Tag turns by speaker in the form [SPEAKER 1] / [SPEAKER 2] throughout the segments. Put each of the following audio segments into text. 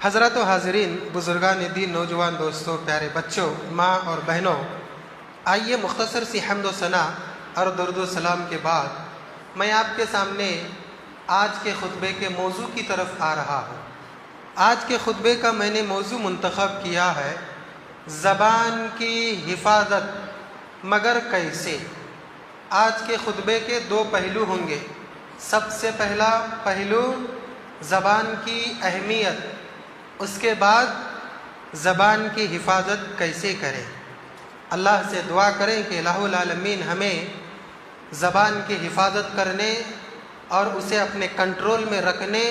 [SPEAKER 1] حضرات و حاضرین، بزرگان دین، نوجوان دوستوں، پیارے بچوں، ماں اور بہنوں، آئیے مختصر سی حمد و ثنا اور درود و سلام کے بعد میں آپ کے سامنے آج کے خطبے کے موضوع کی طرف آ رہا ہوں۔ آج کے خطبے کا میں نے موضوع منتخب کیا ہے زبان کی حفاظت، مگر کیسے؟ آج کے خطبے کے دو پہلو ہوں گے۔ سب سے پہلا پہلو زبان کی اہمیت، اس کے بعد زبان کی حفاظت کیسے کریں۔ اللہ سے دعا کریں کہ الہ العالمین ہمیں زبان کی حفاظت کرنے اور اسے اپنے کنٹرول میں رکھنے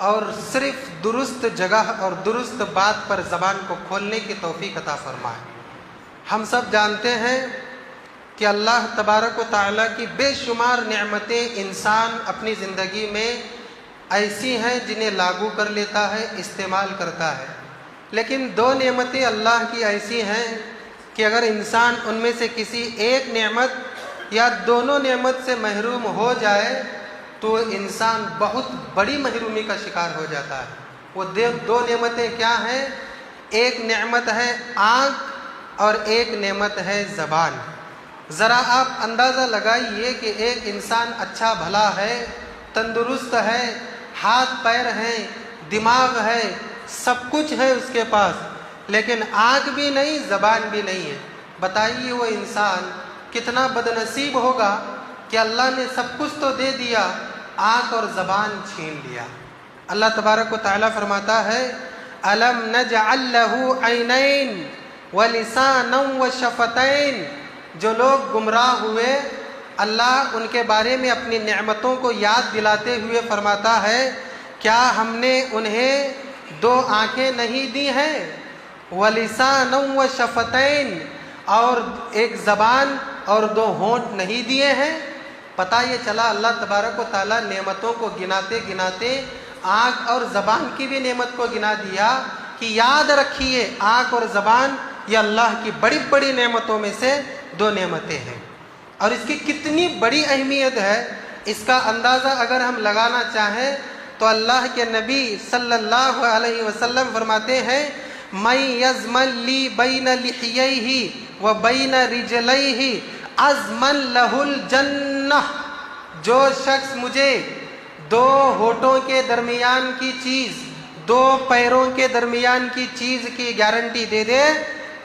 [SPEAKER 1] اور صرف درست جگہ اور درست بات پر زبان کو کھولنے کی توفیق عطا فرمائے۔ ہم سب جانتے ہیں کہ اللہ تبارک و تعالیٰ کی بے شمار نعمتیں انسان اپنی زندگی میں ایسی ہیں جنہیں لاگو کر لیتا ہے، استعمال کرتا ہے، لیکن دو نعمتیں اللہ کی ایسی ہیں کہ اگر انسان ان میں سے کسی ایک نعمت یا دونوں نعمت سے محروم ہو جائے تو انسان بہت بڑی محرومی کا شکار ہو جاتا ہے۔ وہ دو نعمتیں کیا ہیں؟ ایک نعمت ہے آنکھ اور ایک نعمت ہے زبان۔ ذرا آپ اندازہ لگائیے کہ ایک انسان اچھا بھلا ہے، تندرست ہے، ہاتھ پیر ہیں، دماغ ہے، سب کچھ ہے اس کے پاس، لیکن آنکھ بھی نہیں، زبان بھی نہیں ہے۔ بتائیے وہ انسان کتنا بدنصیب ہوگا کہ اللہ نے سب کچھ تو دے دیا، آنکھ اور زبان چھین لیا۔ اللہ تبارک و تعالیٰ فرماتا ہے أَلَمْ نَجْعَلْ لَهُ عَيْنَيْنِ وَلِسَانًا وَشَفَتَيْنِ۔ جو لوگ گمراہ ہوئے، اللہ ان کے بارے میں اپنی نعمتوں کو یاد دلاتے ہوئے فرماتا ہے کیا ہم نے انہیں دو آنکھیں نہیں دی ہیں؟ وَلِسَانًا وَشَفَتَيْنِ، اور ایک زبان اور دو ہونٹ نہیں دیے ہیں؟ پتہ یہ چلا اللہ تبارک و تعالیٰ نعمتوں کو گناتے گناتے آنکھ اور زبان کی بھی نعمت کو گنا دیا کہ یاد رکھیے آنکھ اور زبان یہ اللہ کی بڑی بڑی نعمتوں میں سے دو نعمتیں ہیں، اور اس کی کتنی بڑی اہمیت ہے اس کا اندازہ اگر ہم لگانا چاہیں تو اللہ کے نبی صلی اللہ علیہ وسلم فرماتے ہیں مَن يَزْمَن لِّي بَيْنَ لِحْيَيْهِ وَبَيْنَ رِجْلَيْهِ أَزْمَن لَّهُ الْجَنَّةَ۔ جو شخص مجھے دو ہونٹوں کے درمیان کی چیز، دو پیروں کے درمیان کی چیز کی گارنٹی دے دے،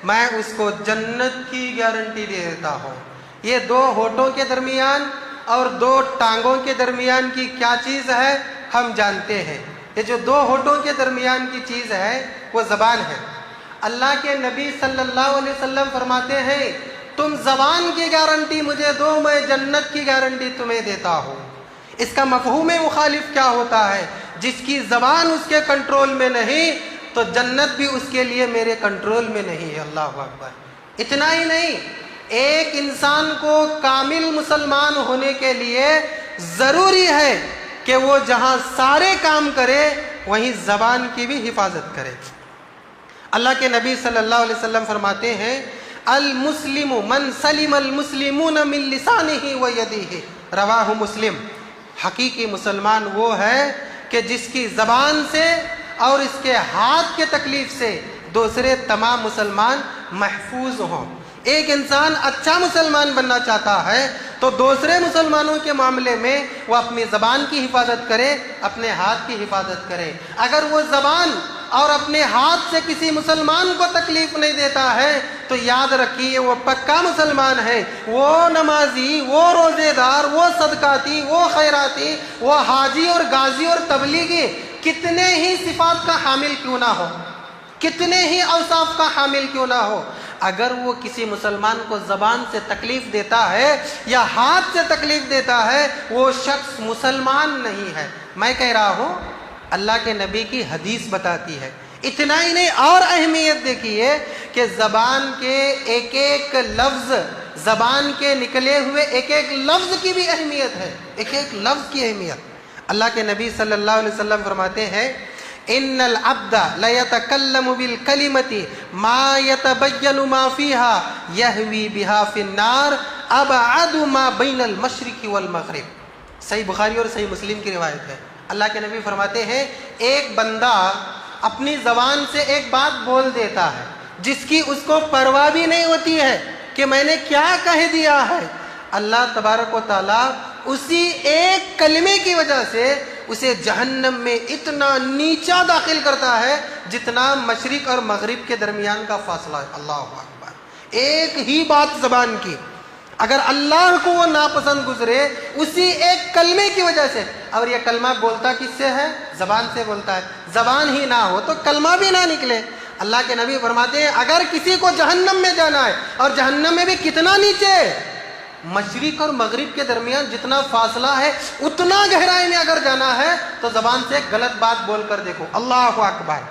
[SPEAKER 1] میں اس کو جنت کی گارنٹی دے دیتا ہوں۔ یہ دو ہونٹوں کے درمیان اور دو ٹانگوں کے درمیان کی کیا چیز ہے ہم جانتے ہیں۔ یہ جو دو ہونٹوں کے درمیان کی چیز ہے وہ زبان ہے۔ اللہ کے نبی صلی اللہ علیہ وسلم فرماتے ہیں تم زبان کی گارنٹی مجھے دو، میں جنت کی گارنٹی تمہیں دیتا ہوں۔ اس کا مفہوم مخالف کیا ہوتا ہے؟ جس کی زبان اس کے کنٹرول میں نہیں تو جنت بھی اس کے لیے میرے کنٹرول میں نہیں ہے۔ اللہ اکبر۔ اتنا ہی نہیں، ایک انسان کو کامل مسلمان ہونے کے لیے ضروری ہے کہ وہ جہاں سارے کام کرے وہیں زبان کی بھی حفاظت کرے۔ اللہ کے نبی صلی اللہ علیہ وسلم فرماتے ہیں المسلم من سلم المسلمون من لسانہ و یدہ، رواہ مسلم۔ حقیقی مسلمان وہ ہے کہ جس کی زبان سے اور اس کے ہاتھ کے تکلیف سے دوسرے تمام مسلمان محفوظ ہوں۔ ایک انسان اچھا مسلمان بننا چاہتا ہے تو دوسرے مسلمانوں کے معاملے میں وہ اپنی زبان کی حفاظت کرے، اپنے ہاتھ کی حفاظت کرے۔ اگر وہ زبان اور اپنے ہاتھ سے کسی مسلمان کو تکلیف نہیں دیتا ہے تو یاد رکھیے وہ پکا مسلمان ہے، وہ نمازی، وہ روزے دار، وہ صدقاتی، وہ خیراتی، وہ حاجی اور غازی اور تبلیغی کتنے ہی صفات کا حامل کیوں نہ ہو، کتنے ہی اوصاف کا حامل کیوں نہ ہو، اگر وہ کسی مسلمان کو زبان سے تکلیف دیتا ہے یا ہاتھ سے تکلیف دیتا ہے وہ شخص مسلمان نہیں ہے۔ میں کہہ رہا ہوں اللہ کے نبی کی حدیث بتاتی ہے۔ اتنا ہی نہیں، اور اہمیت دیکھیے کہ زبان کے ایک ایک لفظ، زبان کے نکلے ہوئے ایک ایک لفظ کی بھی اہمیت ہے، ایک ایک لفظ کی اہمیت۔ اللہ کے نبی صلی اللہ علیہ وسلم فرماتے ہیں ان العبد لیتکلم بالکلمۃ ما یتبین ما فیہا یہوی بہا فی النار ابعد ما بین المشرق والمغرب۔ صحیح بخاری اور صحیح مسلم کی روایت ہے۔ اللہ کے نبی فرماتے ہیں ایک بندہ اپنی زبان سے ایک بات بول دیتا ہے جس کی اس کو پرواہ بھی نہیں ہوتی ہے کہ میں نے کیا کہہ دیا ہے، اللہ تبارک و تعالیٰ اسی ایک کلمے کی وجہ سے اسے جہنم میں اتنا نیچا داخل کرتا ہے جتنا مشرق اور مغرب کے درمیان کا فاصلہ ہے۔ اللہ اکبر، ایک ہی بات زبان کی اگر اللہ کو وہ ناپسند گزرے اسی ایک کلمے کی وجہ سے، اور یہ کلمہ بولتا کس سے ہے؟ زبان سے بولتا ہے۔ زبان ہی نہ ہو تو کلمہ بھی نہ نکلے۔ اللہ کے نبی فرماتے ہیں اگر کسی کو جہنم میں جانا ہے، اور جہنم میں بھی کتنا نیچے، مشرق اور مغرب کے درمیان جتنا فاصلہ ہے اتنا گہرائی میں اگر جانا ہے تو زبان سے ایک غلط بات بول کر دیکھو۔ اللہ اکبر،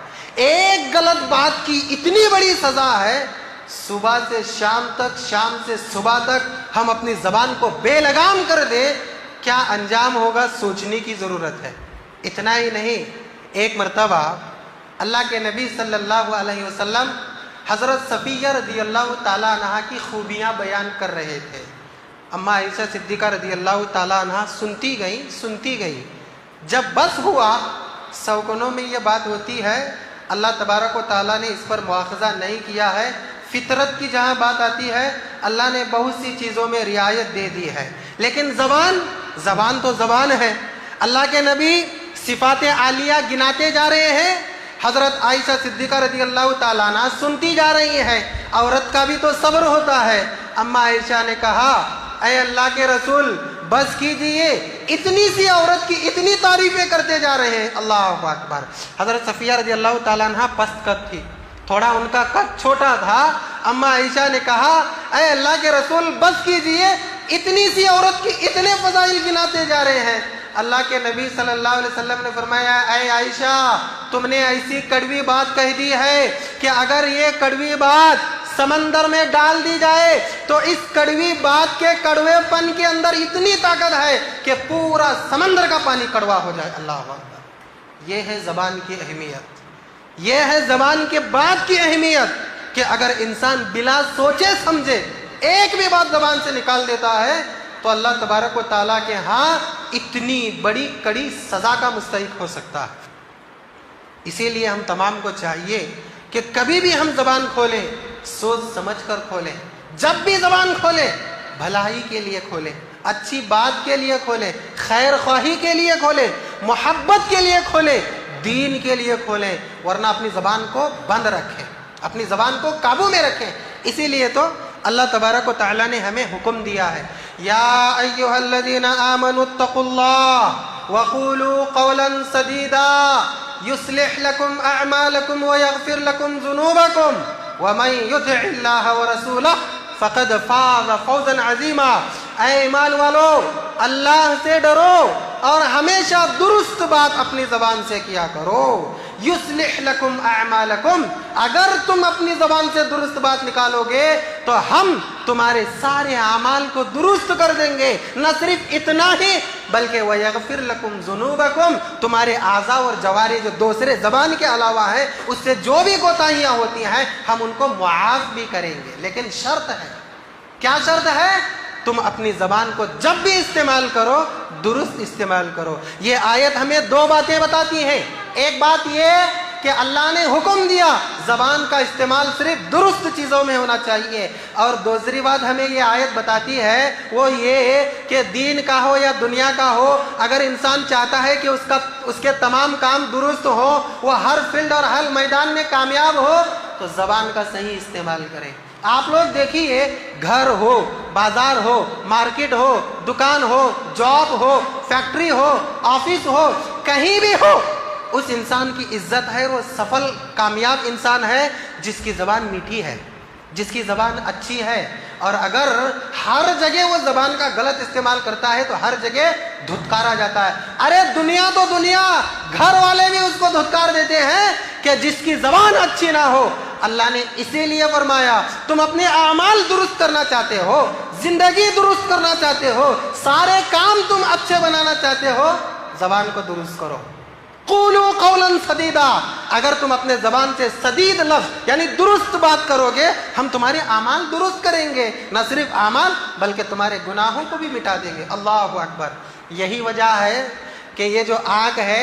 [SPEAKER 1] ایک غلط بات کی اتنی بڑی سزا ہے، صبح سے شام تک، شام سے صبح تک ہم اپنی زبان کو بے لگام کر دیں، کیا انجام ہوگا سوچنے کی ضرورت ہے۔ اتنا ہی نہیں، ایک مرتبہ اللہ کے نبی صلی اللہ علیہ وسلم حضرت صفیہ رضی اللہ تعالیٰ عنہ کی خوبیاں بیان کر رہے تھے۔ اماں عائشہ صدیقہ رضی اللہ تعالیٰ عنہ سنتی گئی۔ جب بس ہوا، سوکنوں میں یہ بات ہوتی ہے، اللہ تبارک و تعالیٰ نے اس پر مواخذہ نہیں کیا ہے۔ فطرت کی جہاں بات آتی ہے اللہ نے بہت سی چیزوں میں رعایت دے دی ہے، لیکن زبان تو زبان ہے۔ اللہ کے نبی صفات عالیہ گناتے جا رہے ہیں، حضرت عائشہ صدیقہ رضی اللہ تعالیٰ عنہ سنتی جا رہی ہے۔ عورت کا بھی تو صبر ہوتا ہے۔ اماں عائشہ نے کہا اے اللہ کے رسول بس کیجئے، اتنی سی عورت کی اتنی تعریفیں کرتے جا رہے ہیں۔ اللہ اکبر۔ حضرت صفیہ رضی اللہ تعالیٰ عنہ پست قد تھی، تھوڑا ان کا قد چھوٹا تھا۔ اماں عائشہ نے کہا اے اللہ کے رسول بس کیجئے، اتنی سی عورت کی اتنے فضائل گناتے جا رہے ہیں۔ اللہ کے نبی صلی اللہ علیہ وسلم نے فرمایا اے عائشہ تم نے ایسی کڑوی بات کہہ دی ہے کہ اگر یہ کڑوی بات سمندر میں ڈال دی جائے تو اس کڑوی بات کے کڑوے پن کے اندر اتنی طاقت ہے کہ پورا سمندر کا پانی کڑوا ہو جائے۔ اللہ اکبر۔ یہ ہے زبان کی اہمیت، یہ ہے زبان کے بات کی اہمیت کہ اگر انسان بلا سوچے سمجھے ایک بھی بات زبان سے نکال دیتا ہے تو اللہ تبارک و تعالیٰ کے ہاں اتنی بڑی کڑی سزا کا مستحق ہو سکتا ہے۔ اسی لیے ہم تمام کو چاہیے کہ کبھی بھی ہم زبان کھولیں سوچ سمجھ کر کھولیں۔ جب بھی زبان کھولیں بھلائی کے لیے کھولیں، اچھی بات کے لیے کھولیں، خیر خواہی کے لیے کھولیں، محبت کے لیے کھولیں، دین کے لیے کھولیں، ورنہ اپنی زبان کو بند رکھیں، اپنی زبان کو قابو میں رکھیں۔ اسی لیے تو اللہ تبارک و تعالیٰ نے ہمیں حکم دیا ہے یا ایھا الذین آمنوا اتقوا اللہ وقولوا قولا سدیدا یصلح لکم اعمالکم ویغفر لکم ذنوبکم ومن یطع اللہ ورسولہ فقد فاز فوزا عظیما۔ اے ایمان والو اللہ سے ڈرو اور ہمیشہ درست بات اپنی زبان سے کیا کرو۔ یصلح لکم اعمالکم، اگر تم اپنی زبان سے درست بات نکالو گے تو ہم تمہارے سارے اعمال کو درست کر دیں گے۔ نہ صرف اتنا ہی بلکہ وَيَغْفِرْ لَكُمْ ذُنُوبَكُمْ، تمہارے اعضاء اور جوارح جو دوسرے زبان کے علاوہ ہیں اس سے جو بھی کوتاہیاں ہوتی ہیں ہم ان کو معاف بھی کریں گے۔ لیکن شرط ہے، کیا شرط ہے؟ تم اپنی زبان کو جب بھی استعمال کرو درست استعمال کرو۔ یہ آیت ہمیں دو باتیں بتاتی ہیں، ایک بات یہ کہ اللہ نے حکم دیا زبان کا استعمال صرف درست چیزوں میں ہونا چاہیے، اور دوسری بات ہمیں یہ آیت بتاتی ہے وہ یہ کہ دین کا ہو یا دنیا کا ہو، اگر انسان چاہتا ہے کہ اس کے تمام کام درست ہو، وہ ہر فیلڈ اور ہر میدان میں کامیاب ہو، تو زبان کا صحیح استعمال کریں۔ آپ لوگ دیکھیے، گھر ہو، بازار ہو، مارکیٹ ہو، دکان ہو، جاب ہو، فیکٹری ہو، آفس ہو، کہیں بھی ہو، اس انسان کی عزت ہے، وہ سفل کامیاب انسان ہے جس کی زبان میٹھی ہے، جس کی زبان اچھی ہے۔ اور اگر ہر جگہ وہ زبان کا غلط استعمال کرتا ہے تو ہر جگہ دھتکارا جاتا ہے۔ ارے دنیا تو دنیا، گھر والے بھی اس کو دھتکار دیتے ہیں کہ جس کی زبان اچھی نہ ہو۔ اللہ نے اسی لیے فرمایا تم اپنے اعمال درست کرنا چاہتے ہو، زندگی درست کرنا چاہتے ہو، سارے کام تم اچھے بنانا چاہتے ہو، زبان کو درست کرو۔ قولوا قولا سدیدا، اگر تم اپنے زبان سے سدید لفظ یعنی درست بات کرو گے ہم تمہارے اعمال درست کریں گے، نہ صرف اعمال بلکہ تمہارے گناہوں کو بھی مٹا دیں گے۔ اللہ اکبر۔ یہی وجہ ہے کہ یہ جو آنکھ ہے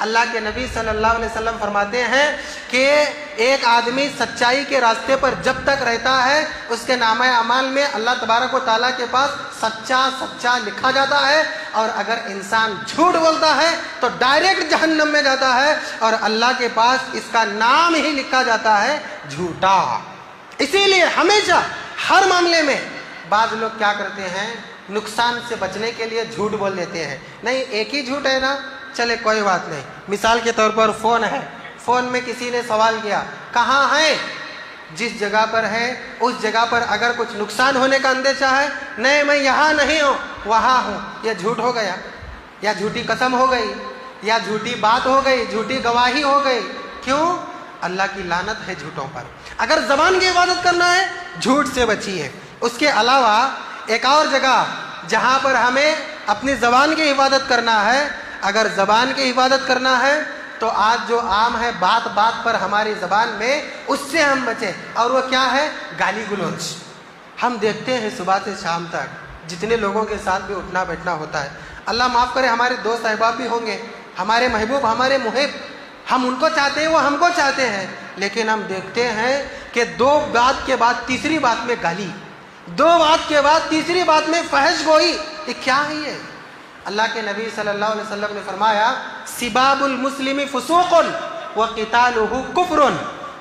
[SPEAKER 1] اللہ کے نبی صلی اللہ علیہ وسلم فرماتے ہیں کہ ایک آدمی سچائی کے راستے پر جب تک رہتا ہے اس کے نامہ اعمال میں اللہ تبارک و تعالیٰ کے پاس سچا لکھا جاتا ہے، اور اگر انسان جھوٹ بولتا ہے تو ڈائریکٹ جہنم میں جاتا ہے، اور اللہ کے پاس اس کا نام ہی لکھا جاتا ہے جھوٹا۔ اسی لیے ہمیشہ ہر معاملے میں بعض لوگ کیا کرتے ہیں، نقصان سے بچنے کے لیے جھوٹ بول دیتے ہیں، نہیں ایک ہی جھوٹ ہے نا، چلے کوئی بات نہیں۔ مثال کے طور پر فون ہے، فون میں کسی نے سوال کیا کہاں ہے، جس جگہ پر ہے اس جگہ پر اگر کچھ نقصان ہونے کا اندیشہ ہے، نہیں میں یہاں نہیں ہوں وہاں ہوں، یہ جھوٹ ہو گیا، یا جھوٹی قسم ہو گئی، یا جھوٹی بات ہو گئی، جھوٹی گواہی ہو گئی۔ کیوں؟ اللہ کی لعنت ہے جھوٹوں پر۔ اگر زبان کی حفاظت کرنا ہے جھوٹ سے بچیے۔ اس کے علاوہ ایک اور جگہ جہاں پر ہمیں اپنی زبان کی حفاظت کرنا ہے، اگر زبان کی حفاظت کرنا ہے تو آج جو عام ہے بات بات پر ہماری زبان میں، اس سے ہم بچیں، اور وہ کیا ہے؟ گالی گلوچ۔ ہم دیکھتے ہیں صبح سے شام تک جتنے لوگوں کے ساتھ بھی اٹھنا بیٹھنا ہوتا ہے، اللہ معاف کرے ہمارے دوست احباب بھی ہوں گے، ہمارے محبوب ہمارے محب، ہم ان کو چاہتے ہیں وہ ہم کو چاہتے ہیں، لیکن ہم دیکھتے ہیں کہ دو بات کے بعد تیسری بات میں گالی، دو بات کے بعد تیسری بات میں فحش گوئی، یہ کیا ہے؟ یہ اللہ کے نبی صلی اللہ علیہ وسلم نے فرمایا سباب المسلم فسوق وقتالہ کفر،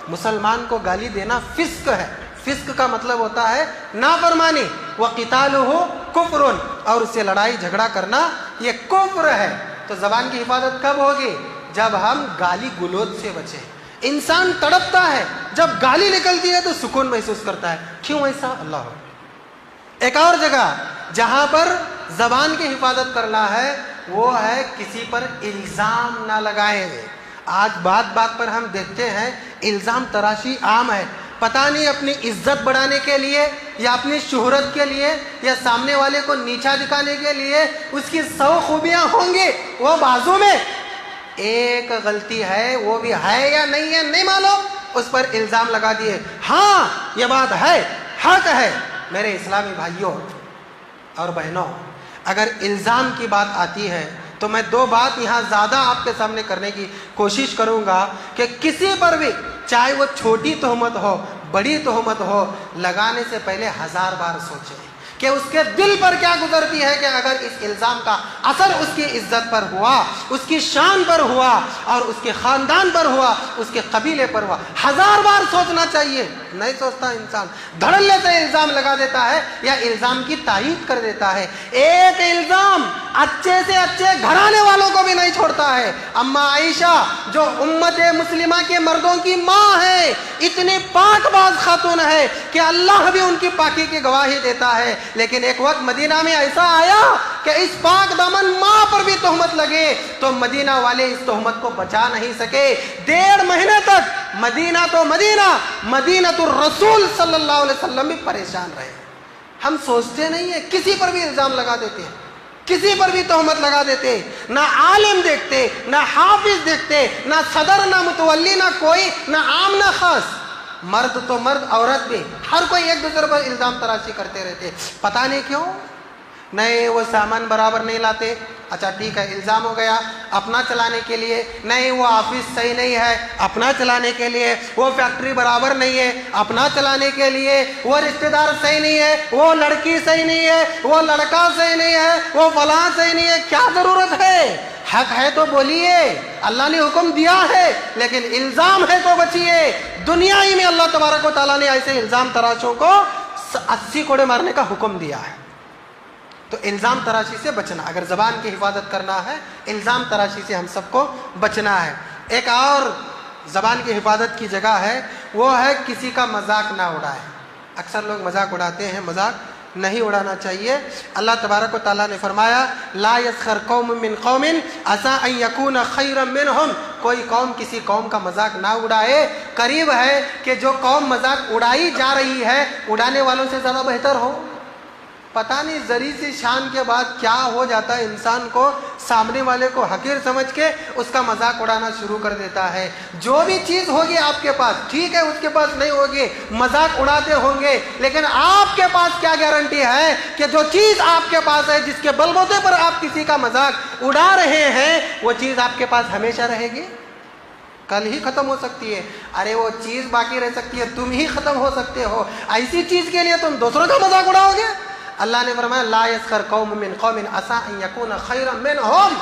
[SPEAKER 1] مسلمان کو گالی دینا فسق ہے، فسق کا مطلب ہوتا ہے نافرمانی، وقتالہ کفر، اور اس سے لڑائی جھگڑا کرنا یہ کفر ہے۔ تو زبان کی حفاظت کب ہوگی؟ جب ہم گالی گلوچ سے بچیں۔ انسان تڑپتا ہے جب گالی نکلتی ہے تو سکون محسوس کرتا ہے، کیوں ایسا؟ اللہ۔ ایک اور جگہ جہاں پر زبان کی حفاظت کرنا ہے وہ ہے کسی پر الزام نہ لگائیں۔ آج بات بات پر ہم دیکھتے ہیں الزام تراشی عام ہے، پتہ نہیں اپنی عزت بڑھانے کے لیے یا اپنی شہرت کے لیے یا سامنے والے کو نیچا دکھانے کے لیے، اس کی 100 خوبیاں ہوں گی، وہ بازو میں ایک غلطی ہے، وہ بھی ہے یا نہیں ہے نہیں معلوم، اس پر الزام لگا دیے۔ ہاں یہ بات ہے، حق ہے۔ میرے اسلامی بھائیوں اور بہنوں، اگر الزام کی بات آتی ہے تو میں دو بات یہاں زیادہ آپ کے سامنے کرنے کی کوشش کروں گا کہ کسی پر بھی چاہے وہ چھوٹی تہمت ہو بڑی تہمت ہو، لگانے سے پہلے 1000 بار سوچیں کہ اس کے دل پر کیا گزرتی ہے کہ اگر اس الزام کا اثر اس کی عزت پر ہوا، اس کی شان پر ہوا، اور اس کے خاندان پر ہوا، اس کے قبیلے پر ہوا۔ 1000 بار سوچنا چاہیے، نہیں سوچتا انسان، دھڑلے سے الزام لگا دیتا ہے یا الزام کی تائید کر دیتا ہے۔ ایک الزام اچھے سے اچھے گھرانے والوں کو بھی نہیں چھوڑتا ہے۔ اما عائشہ جو امت مسلمہ کے مردوں کی ماں ہے، اتنی پاک باز خاتون ہے کہ اللہ بھی ان کی پاکی کی گواہی دیتا ہے، لیکن ایک وقت مدینہ میں ایسا آیا کہ اس پاک دامن ماں پر بھی تہمت لگے تو مدینہ والے اس تہمت کو بچا نہیں سکے۔ 1.5 مہینے تک مدینہ تو مدینہ الرسول صلی اللہ علیہ وسلم بھی پریشان رہے۔ ہم سوچتے نہیں ہیں، کسی پر بھی الزام لگا دیتے ہیں، کسی پر بھی تہمت لگا دیتے، نہ عالم دیکھتے، نہ حافظ دیکھتے، نہ صدر، نہ متولی، نہ کوئی، نہ عام نہ خاص، مرد تو مرد، عورت بھی، ہر کوئی ایک دوسرے پر الزام تراشی کرتے رہتے۔ پتہ نہیں کیوں؟ نہیں وہ سامان برابر نہیں لاتے، اچھا ٹھیک ہے الزام ہو گیا اپنا چلانے کے لیے، نہیں وہ آفس صحیح نہیں ہے اپنا چلانے کے لیے، وہ فیکٹری برابر نہیں ہے اپنا چلانے کے لیے، وہ رشتہ دار صحیح نہیں ہے، وہ لڑکی صحیح نہیں ہے، وہ لڑکا صحیح نہیں ہے، وہ فلاں صحیح نہیں ہے۔ کیا ضرورت ہے؟ حق ہے تو بولیے، اللہ نے حکم دیا ہے، لیکن الزام ہے تو بچیے۔ دنیا ہی میں اللہ تبارک و تعالیٰ نے ایسے الزام تراشوں کو 80 کوڑے مارنے کا حکم دیا ہے۔ تو الزام تراشی سے بچنا، اگر زبان کی حفاظت کرنا ہے الزام تراشی سے ہم سب کو بچنا ہے۔ ایک اور زبان کی حفاظت کی جگہ ہے، وہ ہے کسی کا مذاق نہ اڑائے۔ اکثر لوگ مذاق اڑاتے ہیں، مذاق نہیں اڑانا چاہیے۔ اللہ تبارک و تعالیٰ نے فرمایا لا یسخر قوم من قوم عسى ان یکون خیرا منہم، کوئی قوم کسی قوم کا مذاق نہ اڑائے۔ قریب ہے کہ جو قوم مذاق اڑائی جا رہی ہے اڑانے والوں سے زیادہ بہتر ہو۔ پتہ نہیں ذری سی شان کے بعد کیا ہو جاتا ہے، انسان کو سامنے والے کو حقیر سمجھ کے اس کا مذاق اڑانا شروع کر دیتا ہے۔ جو بھی چیز ہوگی آپ کے پاس، ٹھیک ہے اس کے پاس نہیں ہوگی، مذاق اڑاتے ہوں گے، لیکن آپ کے پاس کیا گارنٹی ہے کہ جو چیز آپ کے پاس ہے، جس کے بل بوتے پر آپ کسی کا مذاق اڑا رہے ہیں، وہ چیز آپ کے پاس ہمیشہ رہے گی؟ کل ہی ختم ہو سکتی ہے۔ ارے وہ چیز باقی رہ سکتی ہے، تم ہی ختم ہو سکتے ہو، ایسی چیز کے لیے تم دوسروں کا مذاق اڑاؤ گے؟ اللہ نے فرمایا لا یسخر قوم من قوم عسى ان يكون خيرا منهم۔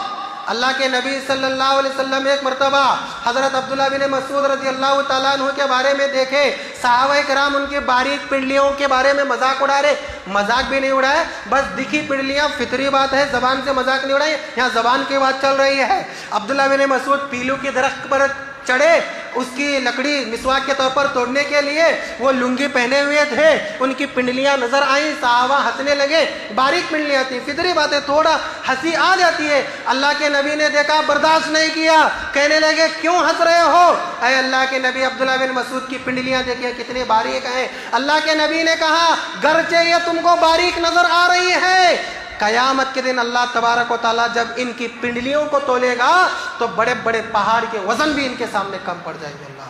[SPEAKER 1] اللہ کے نبی صلی اللہ علیہ وسلم ایک مرتبہ حضرت عبداللہ بن مسعود رضی اللہ تعالیٰ عنہ کے بارے میں دیکھے، صحابہ کرام ان کی باریک پنڈلیوں کے بارے میں مذاق اڑا رہے، مذاق بھی نہیں اڑائے، بس دکھی پنڈلیاں، فطری بات ہے، زبان سے مذاق نہیں اڑائے، یہاں زبان کی بات چل رہی ہے۔ عبداللہ بن مسعود پیلو کے درخت پر چڑھے، اس کی لکڑی مسواک کے طور پر توڑنے کے لیے، وہ لنگی پہنے ہوئے تھے، ان کی پنڈلیاں نظر آئیں، صحابہ ہنسنے لگے، باریک پنڈلیاں تھیں، فطری باتیں، تھوڑا ہنسی آ جاتی ہے۔ اللہ کے نبی نے دیکھا، برداشت نہیں کیا، کہنے لگے کیوں ہنس رہے ہو؟ اے اللہ کے نبی، عبداللہ بن مسعود کی پنڈلیاں دیکھیں کتنی باریک ہیں۔ اللہ کے نبی نے کہا گرچہ یہ تم کو باریک نظر آ رہی ہے، قیامت کے دن اللہ تبارک و تعالیٰ جب ان کی پنڈلیوں کو تولے گا تو بڑے بڑے پہاڑ کے وزن بھی ان کے سامنے کم پڑ جائیں گے۔ اللہ،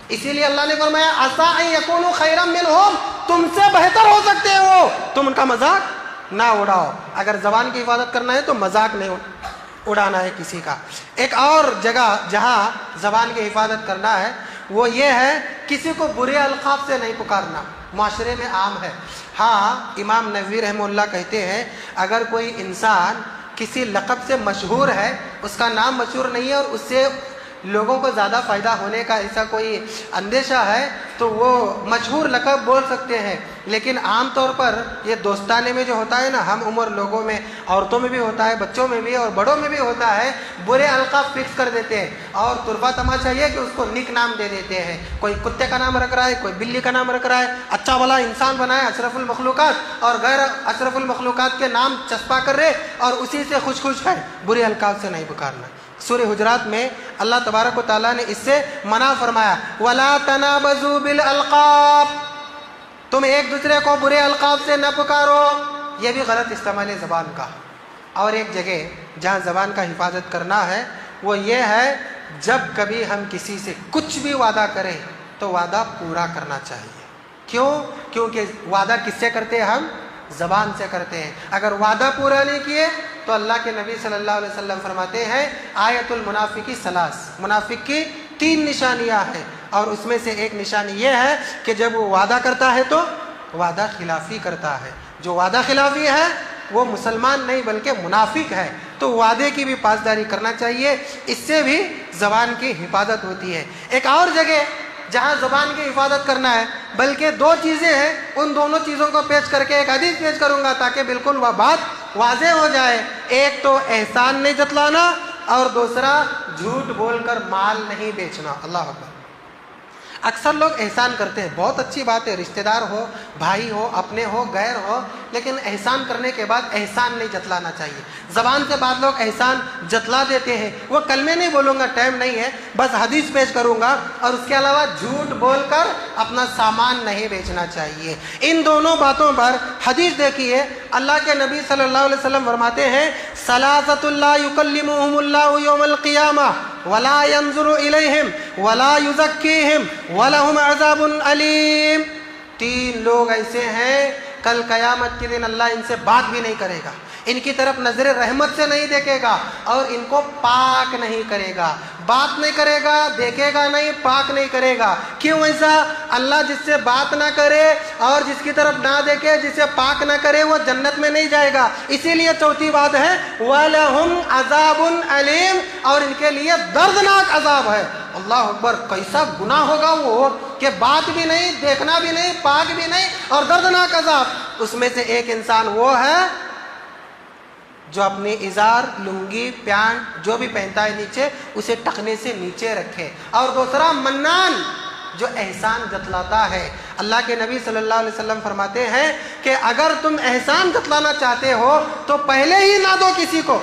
[SPEAKER 1] اسی لیے اللہ نے فرمایا عسیٰ ان یکونوا خیرا منہم، تم سے بہتر ہو سکتے ہیں وہ، تم ان کا مذاق نہ اڑاؤ۔ اگر زبان کی حفاظت کرنا ہے تو مذاق نہیں اڑانا ہے کسی کا۔ ایک اور جگہ جہاں زبان کی حفاظت کرنا ہے وہ یہ ہے کسی کو برے القاب سے نہیں پکارنا، معاشرے میں عام ہے۔ ہاں، امام نووی رحمہ اللہ کہتے ہیں اگر کوئی انسان کسی لقب سے مشہور ہے، اس کا نام مشہور نہیں ہے اور اس سے لوگوں کو زیادہ فائدہ ہونے کا ایسا کوئی اندیشہ ہے تو وہ مشہور لقب بول سکتے ہیں، لیکن عام طور پر یہ دوستانے میں جو ہوتا ہے نا، ہم عمر لوگوں میں، عورتوں میں بھی ہوتا ہے، بچوں میں بھی اور بڑوں میں بھی ہوتا ہے، برے القاب فکس کر دیتے ہیں اور طرفہ تماشا یہ کہ اس کو نک نام دے دیتے ہیں۔ کوئی کتے کا نام رکھ رہا ہے، کوئی بلی کا نام رکھ رہا ہے، اچھا بھلا انسان بنائے اشرف المخلوقات، اور غیر اشرف المخلوقات کے نام چسپا کر رہے اور اسی سے خوش خوش ہے۔ برے القاب سے نہیں پکارنا۔ سورہ حجرات میں اللہ تبارک و تعالیٰ نے اس سے منع فرمایا وَلَا تَنَابَزُوا بِالْأَلْقَابِ، تم ایک دوسرے کو برے القاب سے نہ پکارو، یہ بھی غلط استعمال ہے زبان کا۔ اور ایک جگہ جہاں زبان کا حفاظت کرنا ہے وہ یہ ہے جب کبھی ہم کسی سے کچھ بھی وعدہ کریں تو وعدہ پورا کرنا چاہیے۔ کیوں؟ کیونکہ وعدہ کس سے کرتے ہیں؟ ہم زبان سے کرتے ہیں۔ اگر وعدہ پورا نہیں کیے تو اللہ کے نبی صلی اللہ علیہ وسلم فرماتے ہیں آیت المنافقی ثلاث، منافق کی 3 نشانیاں ہیں، اور اس میں سے ایک نشانی یہ ہے کہ جب وہ وعدہ کرتا ہے تو وعدہ خلافی کرتا ہے۔ جو وعدہ خلافی ہے وہ مسلمان نہیں بلکہ منافق ہے، تو وعدے کی بھی پاسداری کرنا چاہیے، اس سے بھی زبان کی حفاظت ہوتی ہے۔ ایک اور جگہ جہاں زبان کی حفاظت کرنا ہے، بلکہ 2 چیزیں ہیں، ان دونوں چیزوں کو پیش کر کے ایک حدیث پیش کروں گا تاکہ بالکل وہ بات واضح ہو جائے۔ ایک تو احسان نہیں جتلانا، اور دوسرا جھوٹ بول کر مال نہیں بیچنا۔ اللہ اکبر۔ اکثر لوگ احسان کرتے ہیں، بہت اچھی بات ہے، رشتہ دار ہو، بھائی ہو، اپنے ہو، غیر ہو، لیکن احسان کرنے کے بعد احسان نہیں جتلانا چاہیے۔ زبان سے بعض لوگ احسان جتلا دیتے ہیں، وہ کلمے نہیں بولوں گا، ٹائم نہیں ہے، بس حدیث پیش کروں گا، اور اس کے علاوہ جھوٹ بول کر اپنا سامان نہیں بیچنا چاہیے۔ ان دونوں باتوں پر حدیث دیکھیے، اللہ کے نبی صلی اللہ علیہ وسلم فرماتے ہیں ثلاثۃ لا یکلمہم اللہ یوم القیامہ ولا ينظر الیہم ولا یزکیہم وَلَهُمْ عَذَابٌ عَلِيمٌ، 3 لوگ ایسے ہیں کل قیامت کے دن اللہ ان سے بات بھی نہیں کرے گا، ان کی طرف نظر رحمت سے نہیں دیکھے گا، اور ان کو پاک نہیں کرے گا۔ بات نہیں کرے گا، دیکھے گا نہیں، پاک نہیں کرے گا۔ کیوں ایسا؟ اللہ جس سے بات نہ کرے اور جس کی طرف نہ دیکھے، جسے پاک نہ کرے، وہ جنت میں نہیں جائے گا۔ اسی لیے چوتھی بات ہے وَلَهُمْ عَذَابٌ عَلِيمٌ، اور ان کے لیے دردناک عذاب ہے۔ اللہ اکبر، کیسا گناہ ہوگا وہ کہ بات بھی نہیں، دیکھنا بھی نہیں، پاک بھی نہیں، اور دردناک عذاب۔ اس میں سے ایک انسان وہ ہے جو اپنی ازار، لنگی، پینٹ جو بھی پہنتا ہے نیچے، اسے ٹخنے سے نیچے رکھے، اور دوسرا منان جو احسان جتلاتا ہے۔ اللہ کے نبی صلی اللہ علیہ وسلم فرماتے ہیں کہ اگر تم احسان جتلانا چاہتے ہو تو پہلے ہی نہ دو کسی کو،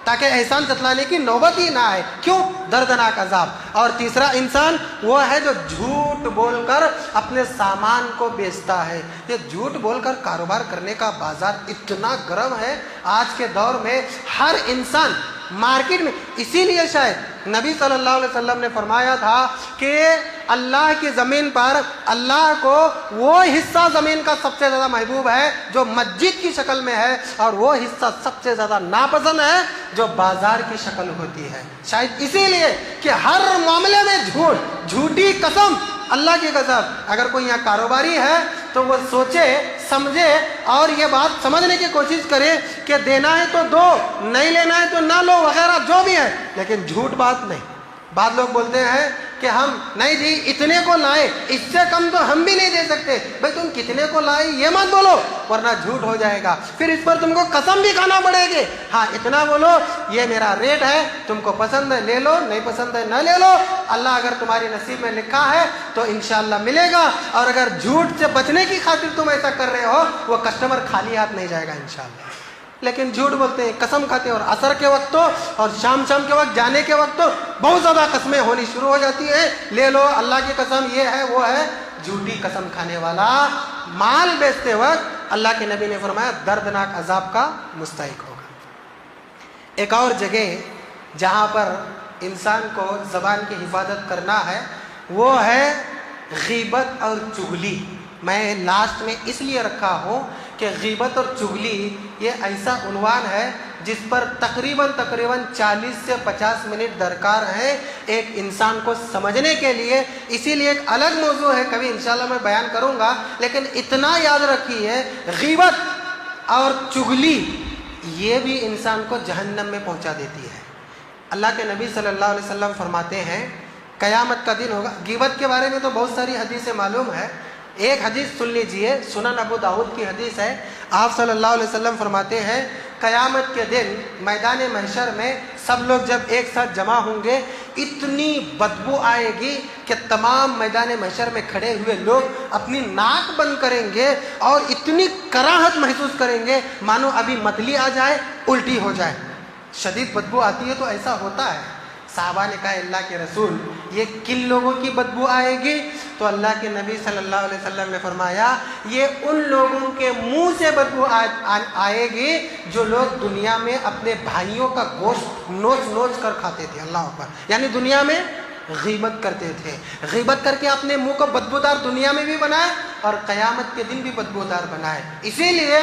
[SPEAKER 1] تاکہ احسان جتلانے کی نوبت ہی نہ آئے. کیوں؟ دردناک عذاب. اور تیسرا انسان وہ ہے جو جھوٹ بول کر اپنے سامان کو بیچتا ہے. یہ جھوٹ بول کر کاروبار کرنے کا بازار اتنا گرم ہے آج کے دور میں. ہر انسان مارکیٹ میں، اسی لیے شاید نبی صلی اللہ علیہ وسلم نے فرمایا تھا کہ اللہ کی زمین پر اللہ کو وہ حصہ زمین کا سب سے زیادہ محبوب ہے جو مسجد کی شکل میں ہے، اور وہ حصہ سب سے زیادہ ناپسند ہے جو بازار کی شکل ہوتی ہے. شاید اسی لیے کہ ہر معاملے میں جھوٹی قسم، اللہ کی قسم. اگر کوئی یہاں کاروباری ہے تو وہ سوچے سمجھے اور یہ بات سمجھنے کی کوشش کرے کہ دینا ہے تو دو، نہیں لینا ہے تو نہ لو، وغیرہ جو بھی ہے، لیکن جھوٹ بات نہیں. بعض لوگ بولتے ہیں کہ ہم نہیں جی اتنے کو لائے، اس سے کم تو ہم بھی نہیں دے سکتے. بھائی تم کتنے کو لائے یہ مت بولو ورنہ جھوٹ ہو جائے گا، پھر اس پر تم کو قسم بھی کھانا پڑے گی. ہاں اتنا بولو یہ میرا ریٹ ہے، تم کو پسند ہے لے لو، نہیں پسند ہے نہ لے لو. اللہ اگر تمہاری نصیب میں لکھا ہے تو انشاءاللہ ملے گا. اور اگر جھوٹ سے بچنے کی خاطر تم ایسا کر رہے ہو وہ کسٹمر خالی ہاتھ نہیں جائے گا انشاءاللہ. لیکن جھوٹ بولتے ہیں، قسم کھاتے ہیں، اور عصر کے وقت تو اور شام کے وقت جانے کے وقت تو بہت زیادہ قسمیں ہونی شروع ہو جاتی ہیں. لے لو اللہ کی قسم، یہ ہے وہ ہے. جھوٹی قسم کھانے والا مال بیچتے وقت اللہ کے نبی نے فرمایا دردناک عذاب کا مستحق ہوگا. ایک اور جگہ جہاں پر انسان کو زبان کی حفاظت کرنا ہے وہ ہے غیبت اور چغلی. میں لاسٹ میں اس لیے رکھا ہوں کہ غیبت اور چغلی یہ ایسا عنوان ہے جس پر تقریباً 40 سے 50 منٹ درکار ہے ایک انسان کو سمجھنے کے لیے. اسی لیے ایک الگ موضوع ہے، کبھی انشاءاللہ میں بیان کروں گا. لیکن اتنا یاد رکھیے غیبت اور چغلی یہ بھی انسان کو جہنم میں پہنچا دیتی ہے. اللہ کے نبی صلی اللہ علیہ وسلم فرماتے ہیں قیامت کا دن ہوگا. غیبت کے بارے میں تو بہت ساری حدیثیں معلوم ہے. ایک حدیث سن لیجئے، سنن ابو داؤد کی حدیث ہے. آپ صلی اللہ علیہ وسلم فرماتے ہیں قیامت کے دن میدان محشر میں سب لوگ جب ایک ساتھ جمع ہوں گے اتنی بدبو آئے گی کہ تمام میدان محشر میں کھڑے ہوئے لوگ اپنی ناک بند کریں گے اور اتنی کراہت محسوس کریں گے مانو ابھی متلی آ جائے، الٹی ہو جائے. شدید بدبو آتی ہے تو ایسا ہوتا ہے. صحابہ نے کہا اللہ کے رسول یہ کن لوگوں کی بدبو آئے گی؟ تو اللہ کے نبی صلی اللہ علیہ وسلم نے فرمایا یہ ان لوگوں کے منہ سے بدبو آئے گی جو لوگ دنیا میں اپنے بھائیوں کا گوشت نوچ نوچ کر کھاتے تھے. اللہ اکبر. یعنی دنیا میں غیبت کرتے تھے، غیبت کر کے اپنے منہ کو بدبودار دنیا میں بھی بنائے اور قیامت کے دن بھی بدبودار بنائے. اسی لیے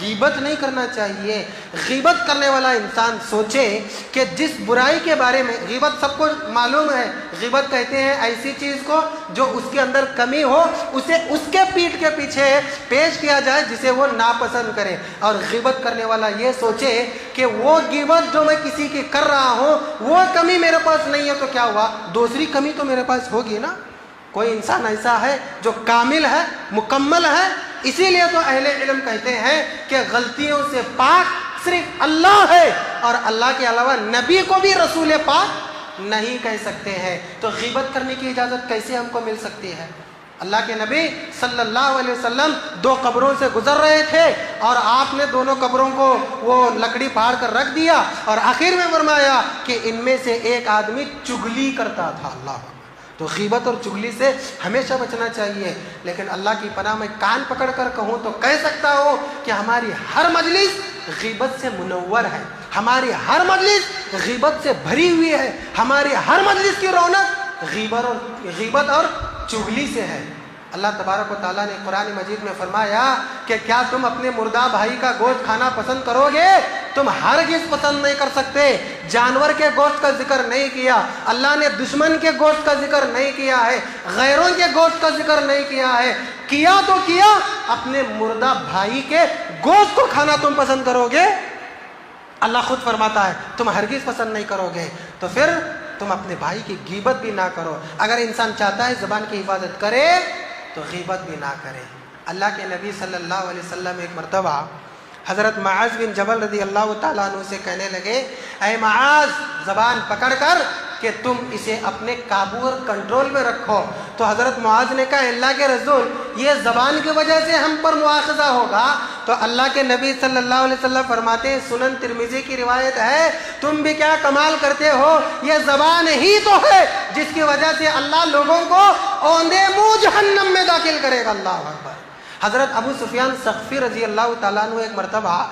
[SPEAKER 1] غیبت نہیں کرنا چاہیے. غیبت کرنے والا انسان سوچے کہ جس برائی کے بارے میں، غیبت سب کو معلوم ہے، غیبت کہتے ہیں ایسی چیز کو جو اس کے اندر کمی ہو اسے اس کے پیٹھ کے پیچھے پیش کیا جائے جسے وہ ناپسند کرے. اور غیبت کرنے والا یہ سوچے کہ وہ غیبت جو میں کسی کی کر رہا ہوں وہ کمی میرے پاس نہیں ہے تو کیا ہوا، دوسری کمی تو میرے پاس ہوگی نا. کوئی انسان ایسا ہے جو کامل ہے، مکمل ہے. اسی لیے تو اہل علم کہتے ہیں کہ غلطیوں سے پاک صرف اللہ ہے اور اللہ کے علاوہ نبی کو بھی رسول پاک نہیں کہہ سکتے ہیں. تو غیبت کرنے کی اجازت کیسے ہم کو مل سکتی ہے؟ اللہ کے نبی صلی اللہ علیہ وسلم 2 قبروں سے گزر رہے تھے اور آپ نے دونوں قبروں کو وہ لکڑی پھاڑ کر رکھ دیا اور آخر میں فرمایا کہ ان میں سے ایک آدمی چغلی کرتا تھا. اللہ. تو غیبت اور چغلی سے ہمیشہ بچنا چاہیے. لیکن اللہ کی پناہ میں کان پکڑ کر کہوں تو کہہ سکتا ہوں کہ ہماری ہر مجلس غیبت سے منور ہے، ہماری ہر مجلس غیبت سے بھری ہوئی ہے، ہماری ہر مجلس کی رونق غیبت اور چغلی سے ہے. اللہ تبارک و تعالیٰ نے قرآن مجید میں فرمایا کہ کیا تم اپنے مردہ بھائی کا گوشت کھانا پسند کرو گے؟ تم ہرگز پسند نہیں کر سکتے. جانور کے گوشت کا ذکر نہیں کیا، اللہ نے دشمن کے گوشت کا ذکر نہیں کیا ہے، غیروں کے گوشت کا ذکر نہیں کیا ہے. کیا تو کیا اپنے مردہ بھائی کے گوشت کو کھانا تم پسند کرو گے؟ اللہ خود فرماتا ہے تم ہرگز پسند نہیں کرو گے. تو پھر تم اپنے بھائی کی غیبت بھی نہ کرو. اگر انسان چاہتا ہے زبان کی حفاظت کرے تو غیبت بھی نہ کرے. اللہ کے نبی صلی اللہ علیہ وسلم ایک مرتبہ حضرت معاذ بن جبل رضی اللہ تعالیٰ عنہ سے کہنے لگے اے معاذ زبان پکڑ کر کہ تم اسے اپنے قابو اور کنٹرول میں رکھو۔ تو حضرت معاذ نے کہا اللہ کے رسول یہ زبان کی وجہ سے ہم پر مواخذہ ہوگا؟ تو اللہ کے نبی صلی اللہ علیہ وسلم فرماتے ہیں، سنن ترمذی کی روایت ہے، تم بھی کیا کمال کرتے ہو، یہ زبان ہی تو ہے جس کی وجہ سے اللہ لوگوں کو اوندے منہ جہنم میں داخل کرے گا۔ اللہ اکبر۔ حضرت ابو سفیان ثقفی رضی اللہ تعالیٰ عنہ ایک مرتبہ